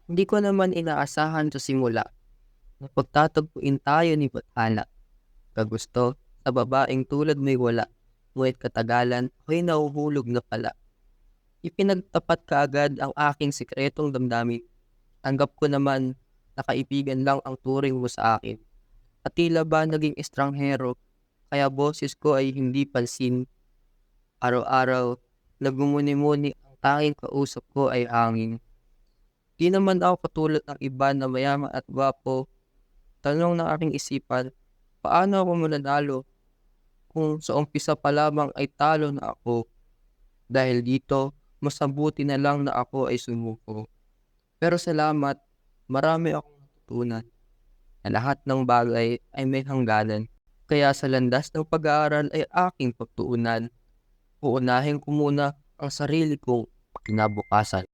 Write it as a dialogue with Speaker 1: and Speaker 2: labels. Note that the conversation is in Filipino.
Speaker 1: Hindi ko naman inaasahan sa simula na pagtatagpuin tayo ni Bathala. Kagusto, sa babaeng tulad mo'y wala, ngunit katagalan ako'y nahuhulog na pala. Ipinagtapat kaagad ang aking sikretong damdamin. Tanggap ko naman na kaibigan lang ang turing mo sa akin. At tila ba naging estranghero, kaya boses ko ay hindi pansin. Araw-araw, nagmumuni-muni ang tanging kausap ko ay hangin. Di naman ako katulad ng iba na mayaman at gwapo. Tanong ng aking isipan, paano ako mananalo kung sa umpisa pa lamang ay talo na ako? Dahil dito, mas mabuti na lang na ako ay sumuko. Pero salamat, marami akong natutunan na lahat ng bagay ay may hangganan. Kaya sa landas ng pag-aaral ay aking pagtuunan. Uunahin ko muna ang sarili kong kinabukasan.